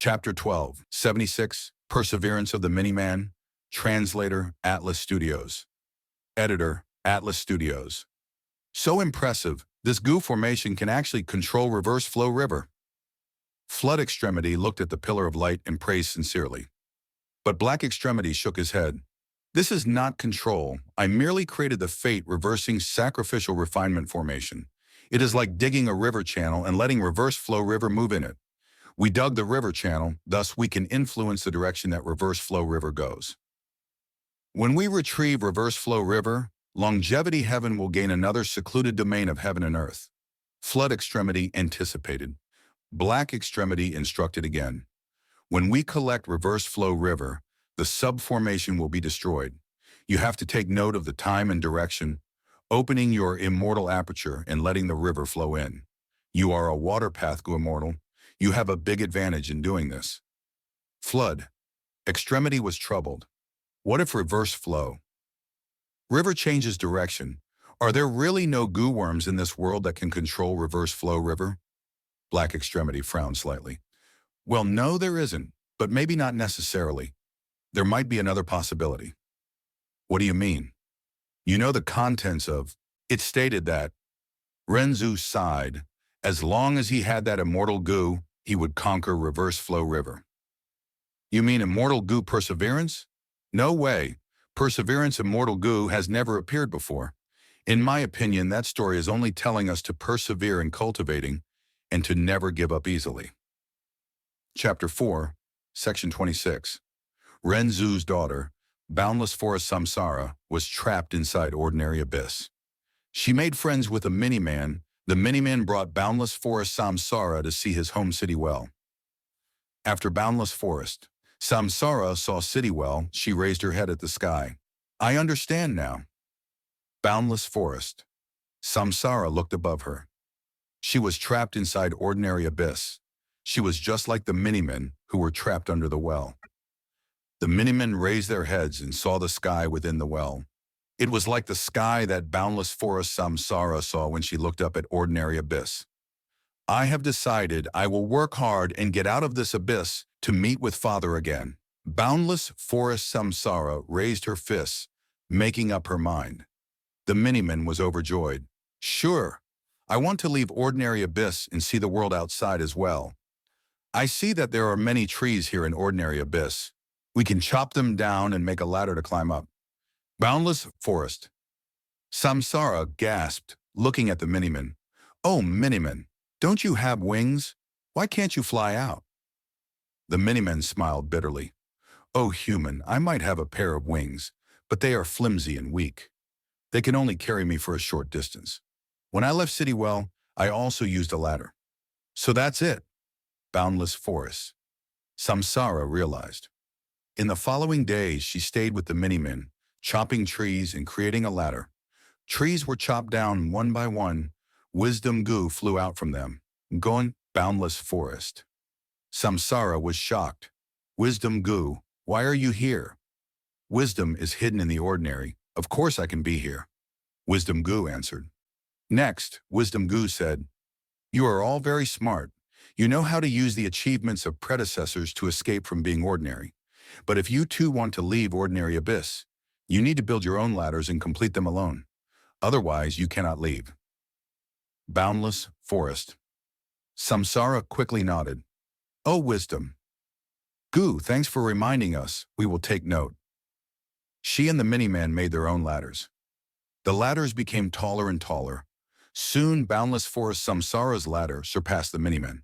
Chapter 12, 76, Perseverance of the Miniman. Translator, Atlas Studios. Editor, Atlas Studios. So impressive, this goo formation can actually control reverse flow river. Flood Extremity looked at the pillar of light and praised sincerely. But Black Extremity shook his head. This is not control. I merely created the fate-reversing sacrificial refinement formation. It is like digging a river channel and letting reverse flow river move in it. We dug the river channel, thus we can influence the direction that reverse flow river goes. When we retrieve reverse flow river, longevity heaven will gain another secluded domain of heaven and earth. Flood Extremity anticipated. Black Extremity instructed again. When we collect reverse flow river, the subformation will be destroyed. You have to take note of the time and direction, opening your immortal aperture and letting the river flow in. You are a water path go immortal. You have a big advantage in doing this. Flood Extremity was troubled. What if reverse flow? River changes direction. Are there really no goo worms in this world that can control reverse flow river? Black Extremity frowned slightly. Well, no, there isn't, but maybe not necessarily. There might be another possibility. What do you mean? You know the contents of, it stated that. Renzu sighed. As long as he had that immortal goo, he would conquer reverse flow river. You mean immortal goo perseverance? No way. Perseverance immortal goo has never appeared before. In my opinion, that story is only telling us to persevere in cultivating and to never give up easily. Chapter 4, Section 26. Renzu's daughter, boundless forest samsara, was trapped inside ordinary abyss. She made friends with a Miniman. The Miniman brought boundless forest samsara to see his home city well. After boundless forest, Samsara saw city well. She raised her head at the sky. I understand now. Boundless forest. Samsara looked above her. She was trapped inside ordinary abyss. She was just like the Minimen who were trapped under the well. The Minimen raised their heads and saw the sky within the well. It was like the sky that boundless forest Samsara saw when she looked up at ordinary abyss. I have decided I will work hard and get out of this abyss to meet with Father again. Boundless forest Samsara raised her fists, making up her mind. The Miniman was overjoyed. Sure, I want to leave ordinary abyss and see the world outside as well. I see that there are many trees here in ordinary abyss. We can chop them down and make a ladder to climb up. Boundless forest. Samsara gasped, looking at the Miniman. Oh, Miniman, don't you have wings? Why can't you fly out? The Miniman smiled bitterly. Oh, human, I might have a pair of wings, but they are flimsy and weak. They can only carry me for a short distance. When I left Citywell, I also used a ladder. So that's it. Boundless forest. Samsara realized. In the following days, she stayed with the Miniman, chopping trees and creating a ladder. Trees were chopped down one by one. Wisdom goo flew out from them, going boundless forest. Samsara was shocked. Wisdom goo, why are you here? Wisdom is hidden in the ordinary. Of course I can be here. Wisdom goo answered. Next, Wisdom goo said, you are all very smart. You know how to use the achievements of predecessors to escape from being ordinary. But if you too want to leave ordinary abyss, you need to build your own ladders and complete them alone. Otherwise, you cannot leave. Boundless forest. Samsara quickly nodded. Oh, Wisdom. Goo, thanks for reminding us. We will take note. She and the Miniman made their own ladders. The ladders became taller and taller. Soon, Boundless Forest Samsara's ladder surpassed the Miniman.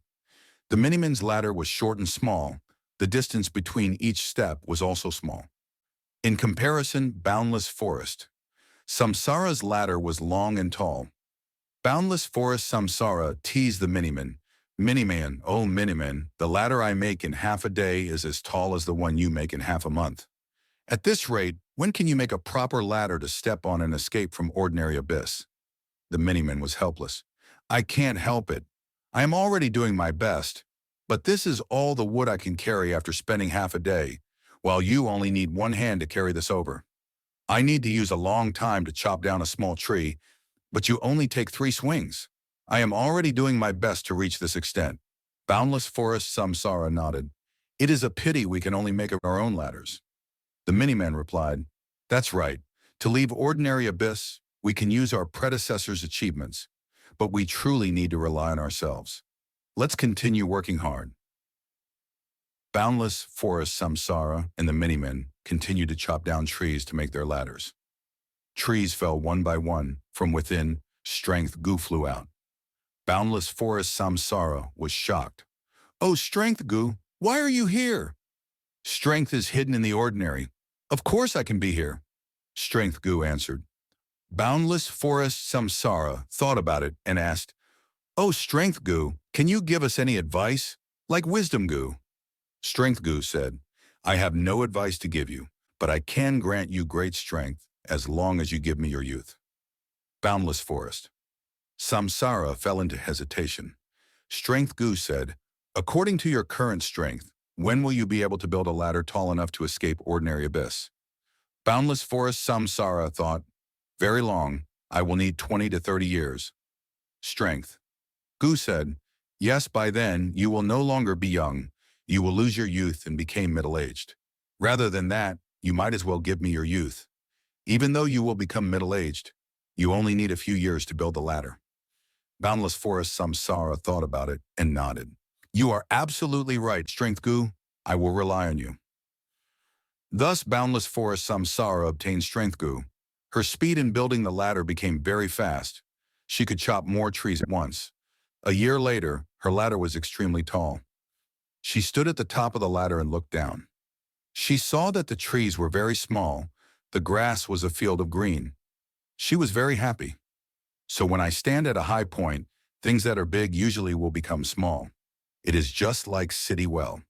The Miniman's ladder was short and small. The distance between each step was also small. In comparison, Boundless Forest. Samsara's ladder was long and tall. Boundless Forest Samsara teased the Miniman. Miniman, oh Miniman, the ladder I make in half a day is as tall as the one you make in half a month. At this rate, when can you make a proper ladder to step on and escape from ordinary abyss? The Miniman was helpless. I can't help it. I am already doing my best, but this is all the wood I can carry after spending half a day, while you only need one hand to carry this over. I need to use a long time to chop down a small tree, but you only take 3 swings. I am already doing my best to reach this extent. Boundless Forest Samsara nodded. It is a pity we can only make our own ladders. The Miniman replied, That's right. To leave ordinary abyss, we can use our predecessors' achievements, but we truly need to rely on ourselves. Let's continue working hard. Boundless Forest Samsara and the Miniman continued to chop down trees to make their ladders. Trees fell one by one. From within, Strength Gu flew out. Boundless Forest Samsara was shocked. Oh, Strength Gu, why are you here? Strength is hidden in the ordinary. Of course I can be here. Strength Gu answered. Boundless Forest Samsara thought about it and asked, Oh, Strength Gu, can you give us any advice? Like Wisdom Gu? Strength Gu said, I have no advice to give you, but I can grant you great strength as long as you give me your youth. Boundless Forest. Samsara fell into hesitation. Strength Gu said, According to your current strength, when will you be able to build a ladder tall enough to escape ordinary abyss? Boundless Forest Samsara thought, Very long. I will need 20 to 30 years. Strength. Gu said, Yes, by then you will no longer be young. You will lose your youth and become middle-aged. Rather than that, you might as well give me your youth. Even though you will become middle-aged, you only need a few years to build the ladder. Boundless Forest Samsara thought about it and nodded. You are absolutely right, Strength Gu. I will rely on you. Thus, Boundless Forest Samsara obtained Strength Gu. Her speed in building the ladder became very fast. She could chop more trees at once. A year later, her ladder was extremely tall. She stood at the top of the ladder and looked down. She saw that the trees were very small. The grass was a field of green. She was very happy. So when I stand at a high point, things that are big usually will become small. It is just like City Well.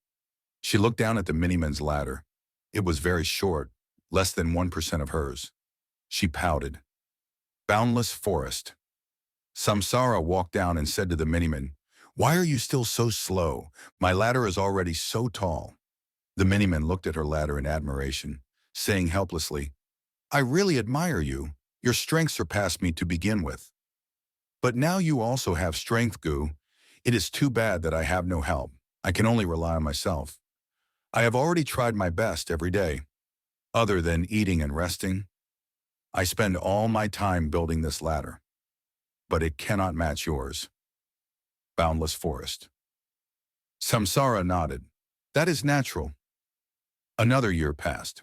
She looked down at the Miniman's ladder. It was very short, less than 1% of hers. She pouted. Boundless Forest. Samsara walked down and said to the Miniman, Why are you still so slow? My ladder is already so tall. The Miniman looked at her ladder in admiration, saying helplessly, I really admire you. Your strength surpassed me to begin with. But now you also have Strength Gu. It is too bad that I have no help. I can only rely on myself. I have already tried my best every day. Other than eating and resting, I spend all my time building this ladder. But it cannot match yours. Boundless Forest. Samsara nodded. That is natural. Another year passed.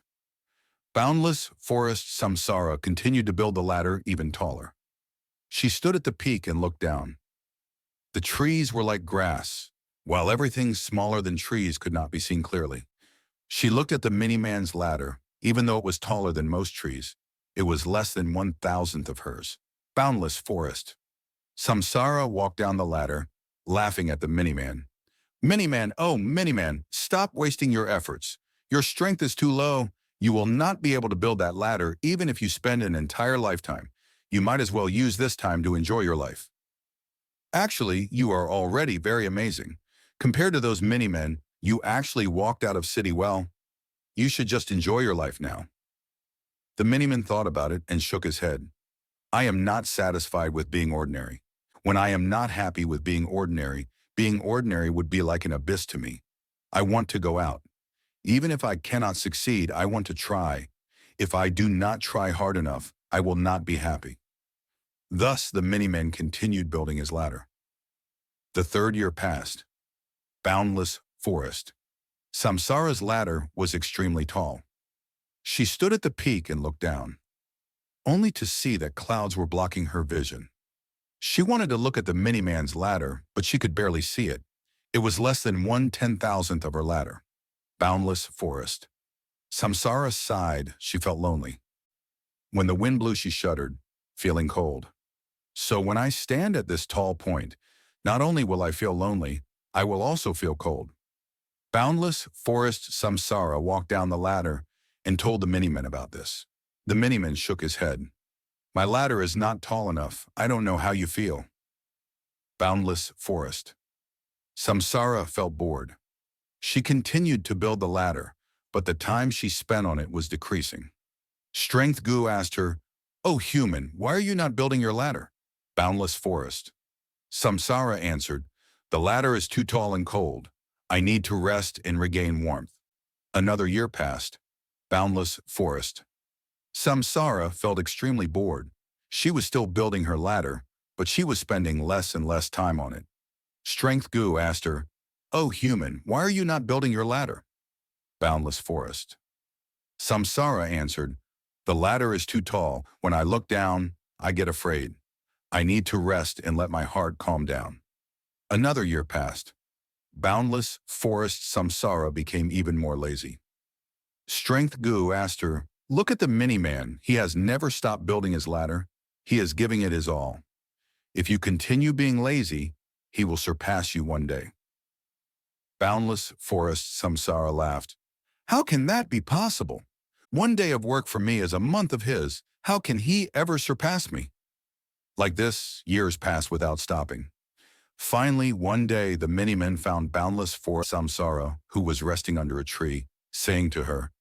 Boundless Forest Samsara continued to build the ladder even taller. She stood at the peak and looked down. The trees were like grass, while everything smaller than trees could not be seen clearly. She looked at the Miniman's ladder. Even though it was taller than most trees, it was less than 1,000th of hers. Boundless Forest. Samsara walked down the ladder, laughing at the Miniman. Miniman, oh Miniman, stop wasting your efforts. Your strength is too low. You will not be able to build that ladder even if you spend an entire lifetime. You might as well use this time to enjoy your life. Actually, you are already very amazing. Compared to those Minimen, you actually walked out of City Well. You should just enjoy your life now. The Miniman thought about it and shook his head. I am not satisfied with being ordinary. When I am not happy with being ordinary would be like an abyss to me. I want to go out. Even if I cannot succeed, I want to try. If I do not try hard enough, I will not be happy. Thus, the Miniman continued building his ladder. The third year passed. Boundless Forest. Samsara's ladder was extremely tall. She stood at the peak and looked down, only to see that clouds were blocking her vision. She wanted to look at the Miniman's ladder, but she could barely see it. It was less than 1/10,000th of her ladder. Boundless Forest. Samsara sighed. She felt lonely. When the wind blew, she shuddered, feeling cold. So when I stand at this tall point, not only will I feel lonely, I will also feel cold. Boundless Forest Samsara walked down the ladder and told the Miniman about this. The Miniman shook his head. My ladder is not tall enough. I don't know how you feel. Boundless Forest. Samsara felt bored. She continued to build the ladder, but the time she spent on it was decreasing. Strength Gu asked her, Oh human, why are you not building your ladder? Boundless Forest. Samsara answered, The ladder is too tall and cold. I need to rest and regain warmth. Another year passed. Boundless forest. Samsara felt extremely bored. She was still building her ladder, but she was spending less and less time on it. Strength Goo asked her, "Oh human, why are you not building your ladder?" Boundless forest. Samsara answered, "The ladder is too tall. When I look down, I get afraid. I need to rest and let my heart calm down." Another year passed. Boundless forest Samsara became even more lazy. Strength Goo asked her, "Look at the Miniman. He has never stopped building his ladder. He is giving it his all. If you continue being lazy, he will surpass you one day." Boundless forest Samsara laughed. "How can that be possible? One day of work for me is a month of his. How can he ever surpass me?" Like this, years passed without stopping. Finally, one day, the Miniman found Boundless Forest Samsara, who was resting under a tree, saying to her,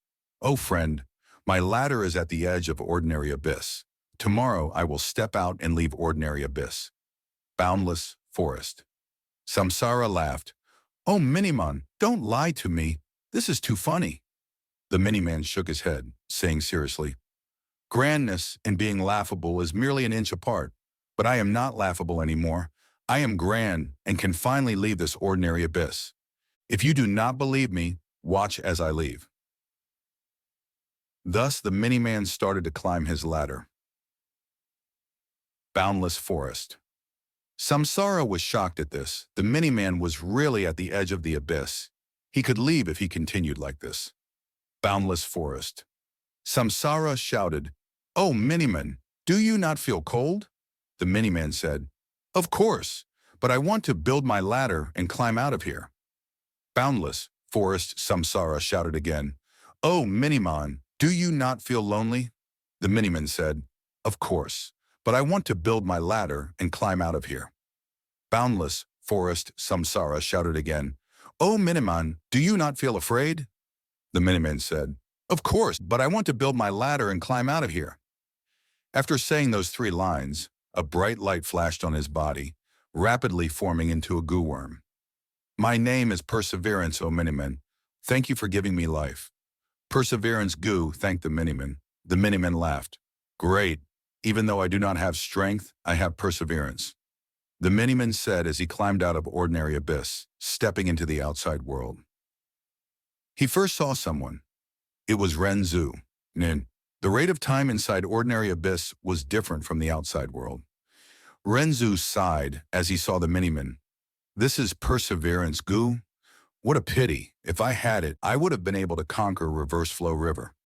"Oh friend, my ladder is at the edge of ordinary abyss. Tomorrow I will step out and leave ordinary abyss." Boundless forest. Samsara laughed. "Oh Miniman, don't lie to me. This is too funny." The Miniman shook his head, saying seriously, "Grandness and being laughable is merely an inch apart, but I am not laughable anymore. I am grand and can finally leave this ordinary abyss. If you do not believe me, watch as I leave." Thus the Miniman started to climb his ladder. Boundless forest. Samsara was shocked at this. The Miniman was really at the edge of the abyss. He could leave if he continued like this. Boundless forest. Samsara shouted, "Oh Miniman, do you not feel cold?" The Miniman said, "Of course, but I want to build my ladder and climb out of here." Boundless forest Samsara shouted again, "Oh Miniman, do you not feel lonely?" The Miniman said, "Of course, but I want to build my ladder and climb out of here." Boundless forest Samsara shouted again, "Oh Miniman, do you not feel afraid?" The Miniman said, "Of course, but I want to build my ladder and climb out of here." After saying those 3 lines, a bright light flashed on his body, rapidly forming into a goo worm. "My name is Perseverance, O Miniman. Thank you for giving me life." Perseverance Goo thanked the Miniman. The Miniman laughed. "Great. Even though I do not have strength, I have perseverance." The Miniman said as he climbed out of ordinary abyss, stepping into the outside world. He first saw someone. It was Renzu. Nin. The rate of time inside ordinary abyss was different from the outside world. Renzu sighed as he saw the Miniman. "This is perseverance, Goo. What a pity. If I had it, I would have been able to conquer Reverse Flow River."